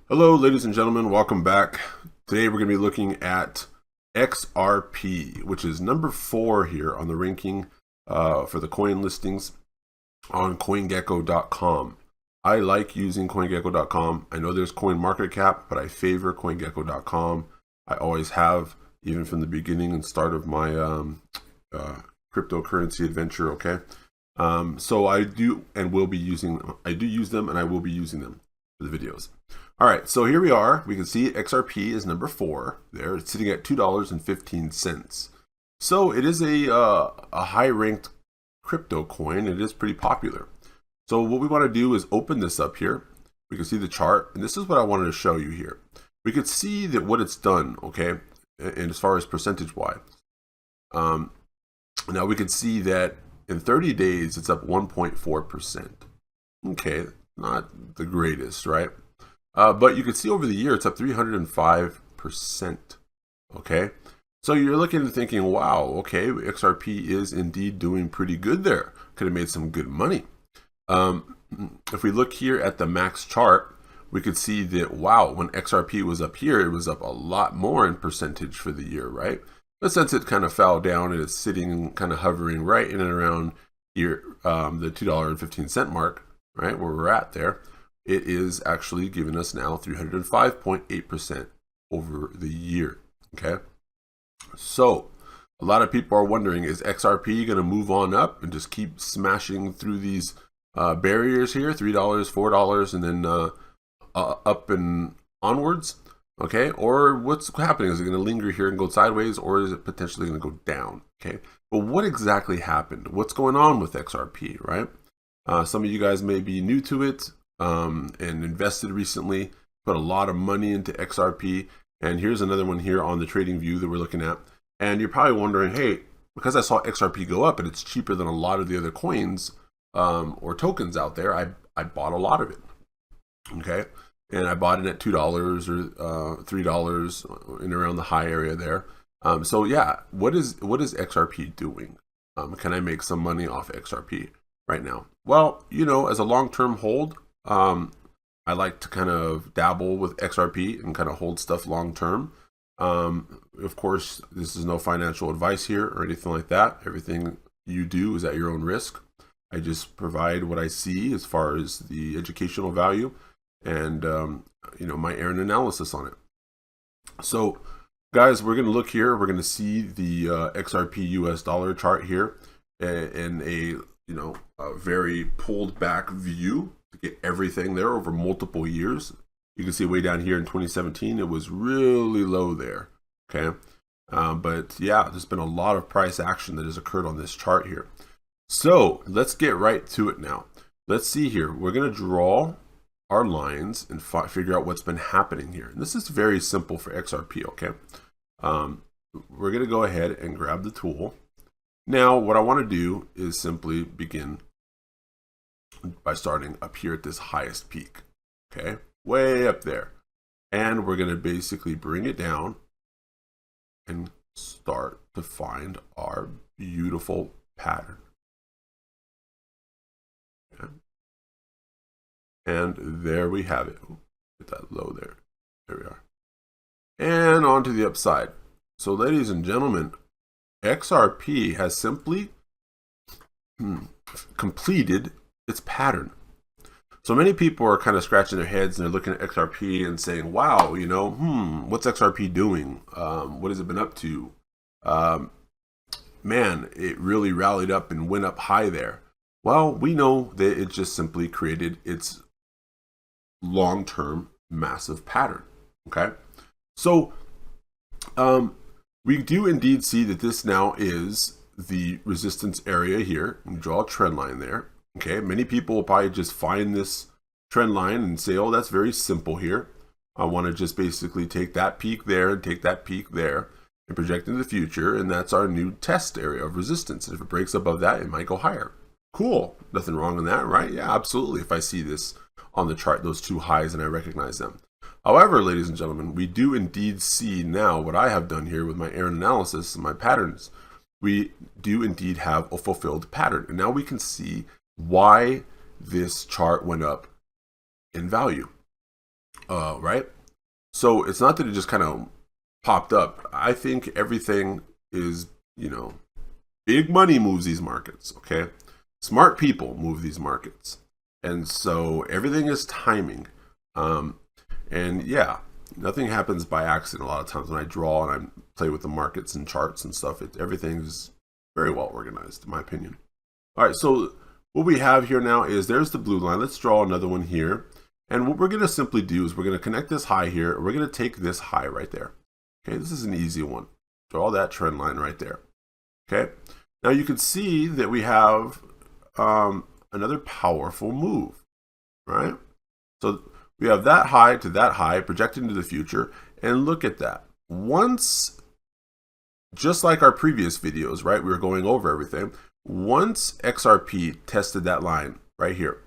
Hello, ladies and gentlemen. Welcome back. Today we're going to be looking at XRP, which is number 4 here on the ranking for the coin listings on CoinGecko.com. I like using CoinGecko.com. I know there's CoinMarketCap, but I favor CoinGecko.com. I always have, even from the beginning and start of my cryptocurrency adventure. Okay, so I do and will be using. I do use them, and I will be using them for the videos. All right, so here we are. We can see XRP is number 4 there. It's sitting at $2.15. So it is a high-ranked crypto coin. It is pretty popular. So what we want to do is open this up here. We can see the chart, and this is what I wanted to show you here. We could see that what it's done, okay, and as far as percentage-wise. Now we can see that in 30 days, it's up 1.4%. Okay, not the greatest, right? But you can see over the year, it's up 305%. Okay, so you're looking and thinking, wow, okay, XRP is indeed doing pretty good there. Could have made some good money. If we look here at the max chart, we could see that, wow, when XRP was up here, it was up a lot more in percentage for the year, right? But since it kind of fell down and it's sitting kind of hovering right in and around here, the $2.15 mark, right, where we're at there, it is actually giving us now 305.8% over the year, okay? So a lot of people are wondering, is XRP going to move on up and just keep smashing through these barriers here, $3, $4, and then up and onwards, okay? Or what's happening? Is it going to linger here and go sideways, or is it potentially going to go down, okay? But what exactly happened? What's going on with XRP, right? Some of you guys may be new to it, and invested recently, put a lot of money into XRP. And here's another one here on the trading view that we're looking at. And you're probably wondering, hey, because I saw XRP go up and it's cheaper than a lot of the other coins or tokens out there, I bought a lot of it. Okay, and I bought it at $2 or $3 in around the high area there. So yeah, what is XRP doing? Can I make some money off XRP right now? Well, you know, as a long-term hold, I like to kind of dabble with XRP and kind of hold stuff long term. Of course, this is no financial advice here or anything like that. Everything you do is at your own risk. I just provide what I see as far as the educational value and you know, my errand analysis on it. So guys, we're going to look here. We're going to see the XRP US dollar chart here in a a very pulled back view to get everything there over multiple years. You can see way down here in 2017, it was really low there. Okay. But yeah, there's been a lot of price action that has occurred on this chart here. So let's get right to it now. Let's see here. We're going to draw our lines and figure out what's been happening here. And this is very simple for XRP. Okay. We're going to go ahead and grab the tool. Now, what I want to do is simply begin by starting up here at this highest peak, okay, way up there. And we're going to basically bring it down and start to find our beautiful pattern. Okay. And there we have it. Get that low there. There we are. And on to the upside. So, ladies and gentlemen, XRP has simply completed its pattern. So many people are kind of scratching their heads and they're looking at XRP and saying, wow, you know, what's XRP doing? What has it been up to? Man, it really rallied up and went up high there. Well, we know that it just simply created its long-term massive pattern. Okay. So, we do indeed see that this now is the resistance area here. We draw a trend line there. Okay, many people will probably just find this trend line and say, oh, that's very simple here. I want to just basically take that peak there and take that peak there and project into the future. And that's our new test area of resistance. And if it breaks above that, it might go higher. Cool. Nothing wrong in that, right? Yeah, absolutely. If I see this on the chart, those two highs, and I recognize them. However, ladies and gentlemen, we do indeed see now what I have done here with my errand analysis and my patterns. We do indeed have a fulfilled pattern. And now we can see why this chart went up in value. right? So it's not that it just kind of popped up. I think everything is, big money moves these markets, okay? Smart people move these markets. And so everything is timing. And yeah, nothing happens by accident. A lot of times when I draw and I play with the markets and charts and stuff, everything's very well organized, in my opinion. All right, so what we have here now is there's the blue line. Let's draw another one here. And what we're going to simply do is we're going to connect this high here. And we're going to take this high right there. Okay, this is an easy one. Draw that trend line right there. Okay, now you can see that we have another powerful move, right? So we have that high to that high projected into the future. And look at that. Once, just like our previous videos, right? We were going over everything. Once XRP tested that line right here,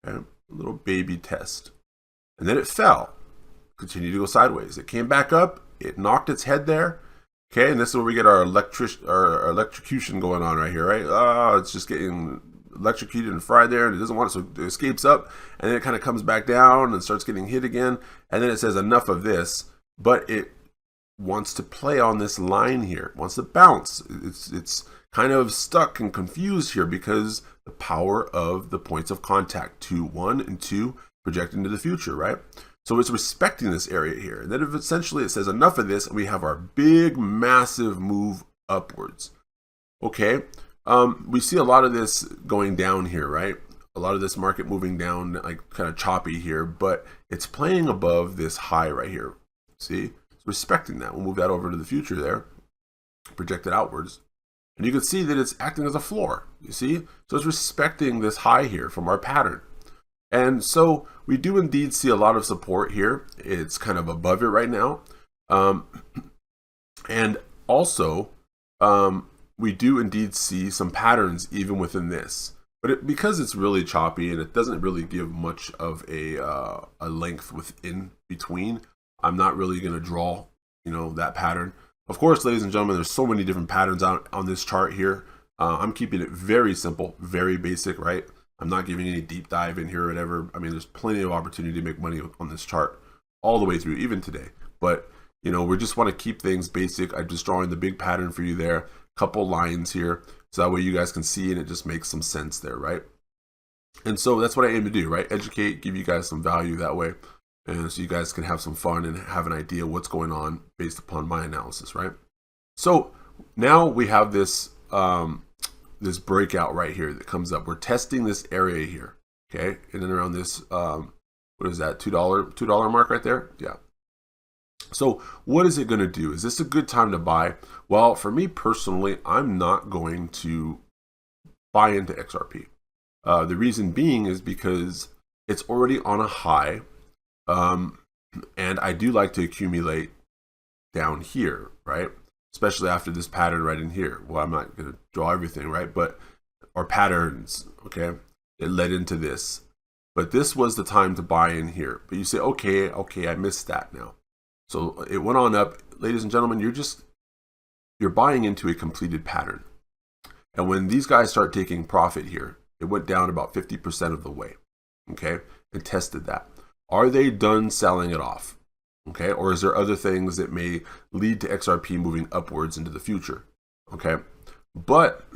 okay, a little baby test, and then it fell, continued to go sideways. It came back up, it knocked its head there, okay, and this is where we get our electrocution going on right here, right? It's just getting electrocuted and fried there, and it doesn't want it, so it escapes up, and then it kind of comes back down and starts getting hit again, and then it says enough of this, but it wants to play on this line here, it wants to bounce. It's kind of stuck and confused here because the power of the points of contact, 2, 1, and 2 project into the future, right? So it's respecting this area here. And then if essentially it says enough of this, and we have our big, massive move upwards. Okay, we see a lot of this going down here, right? A lot of this market moving down, like kind of choppy here, but it's playing above this high right here. See, it's respecting that. We'll move that over to the future there, project it outwards. And you can see that it's acting as a floor, you see? So it's respecting this high here from our pattern. And so we do indeed see a lot of support here. It's kind of above it right now. And also, we do indeed see some patterns even within this. But because it's really choppy and it doesn't really give much of a length within between, I'm not really going to draw, that pattern. Of course, ladies and gentlemen, there's so many different patterns on this chart here. I'm keeping it very simple, very basic, right? I'm not giving any deep dive in here or whatever. I mean, there's plenty of opportunity to make money on this chart all the way through, even today. But, we just want to keep things basic. I'm just drawing the big pattern for you there, couple lines here, so that way you guys can see and it just makes some sense there, right? And so that's what I aim to do, right? Educate, give you guys some value that way. And so you guys can have some fun and have an idea what's going on based upon my analysis, right? So now we have this this breakout right here that comes up. We're testing this area here, okay? And then around this, what is that, $2 mark right there? Yeah. So what is it going to do? Is this a good time to buy? Well, for me personally, I'm not going to buy into XRP. The reason being is because it's already on a high. And I do like to accumulate down here, right? Especially after this pattern right in here. Well, I'm not going to draw everything, right? But our patterns, okay, it led into this. But this was the time to buy in here. But you say, okay, I missed that now. So it went on up. Ladies and gentlemen, you're buying into a completed pattern. And when these guys start taking profit here, it went down about 50% of the way, okay, and tested that. Are they done selling it off? Okay, or is there other things that may lead to XRP moving upwards into the future? Okay, but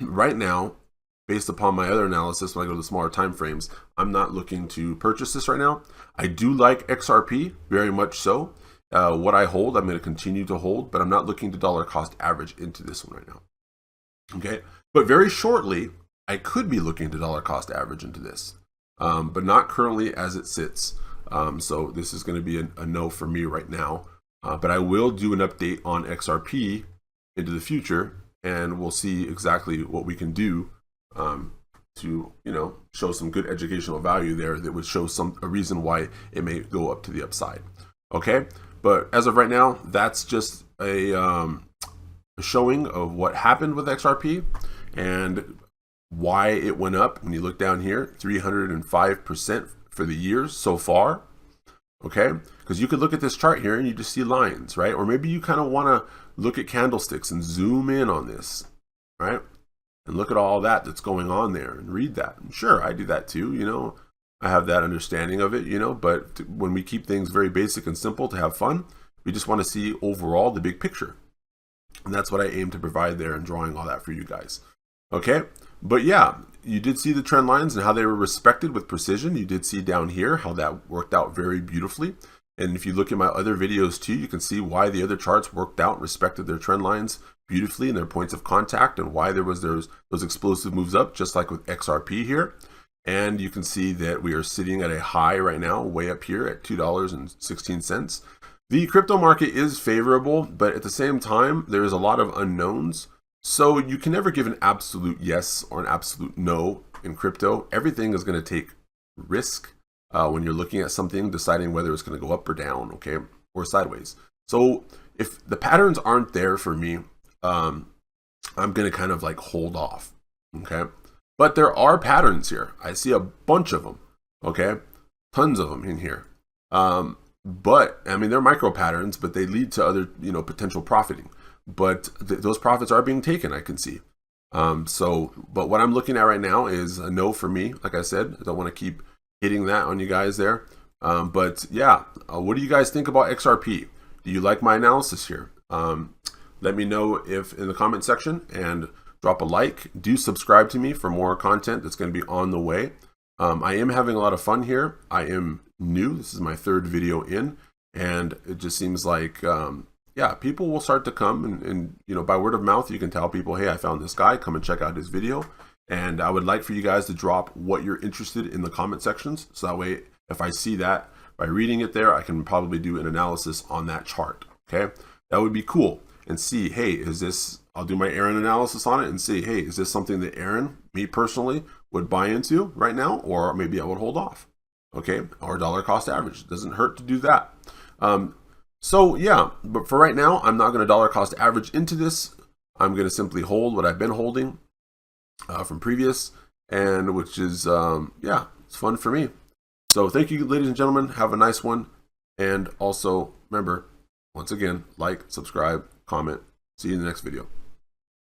right now, based upon my other analysis, when I go to the smaller time frames, I'm not looking to purchase this right now. I do like XRP, very much so. What I hold, I'm going to continue to hold, but I'm not looking to dollar cost average into this one right now. Okay, but very shortly, I could be looking to dollar cost average into this. But not currently as it sits. So this is going to be a no for me right now. But I will do an update on XRP into the future, and we'll see exactly what we can do to show some good educational value there that would show a reason why it may go up to the upside. Okay, but as of right now, that's just a showing of what happened with XRP and why it went up. When you look down here, 305% for the years so far. Okay, because you could look at this chart here and you just see lines, right? Or maybe you kind of want to look at candlesticks and zoom in on this, right? And look at all that's going on there and read that. And sure, I do that too, I have that understanding of it, you know, but when we keep things very basic and simple to have fun, we just want to see overall the big picture. And that's what I aim to provide there and drawing all that for you guys. Okay, but yeah, you did see the trend lines and how they were respected with precision. You did see down here how that worked out very beautifully. And if you look at my other videos too, you can see why the other charts worked out and respected their trend lines beautifully and their points of contact, and why there was those explosive moves up, just like with XRP here. And you can see that we are sitting at a high right now, way up here at $2.16. The crypto market is favorable, but at the same time, there is a lot of unknowns. So you can never give an absolute yes or an absolute no in crypto. Everything is going to take risk when you're looking at something, deciding whether it's going to go up or down, okay, or sideways. So if the patterns aren't there for me, I'm going to kind of like hold off, okay? But there are patterns here. I see a bunch of them, okay? Tons of them in here. But I mean, they're micro patterns, but they lead to other, you know, potential profiting. But those profits are being taken, I can see. But what I'm looking at right now is a no for me. Like I said, I don't want to keep hitting that on you guys there. But yeah, what do you guys think about XRP? Do you like my analysis here? Let me know if in the comment section, and drop a like. Do subscribe to me for more content that's going to be on the way. I am having a lot of fun here. I am new. This is my 3rd video in, and it just seems like, yeah, people will start to come and, you know, by word of mouth, you can tell people, hey, I found this guy, come and check out his video. And I would like for you guys to drop what you're interested in the comment sections. So that way, if I see that by reading it there, I can probably do an analysis on that chart. Okay. That would be cool. And see, hey, is this, I'll do my Aaron analysis on it and see, hey, is this something that Aaron, me personally, would buy into right now? Or maybe I would hold off. Okay. Or dollar cost average. It doesn't hurt to do that. So yeah, but for right now, I'm not going to dollar cost average into this. I'm going to simply hold what I've been holding from previous, and which is, yeah, it's fun for me. So thank you, ladies and gentlemen. Have a nice one. And also remember, once again, like, subscribe, comment. See you in the next video.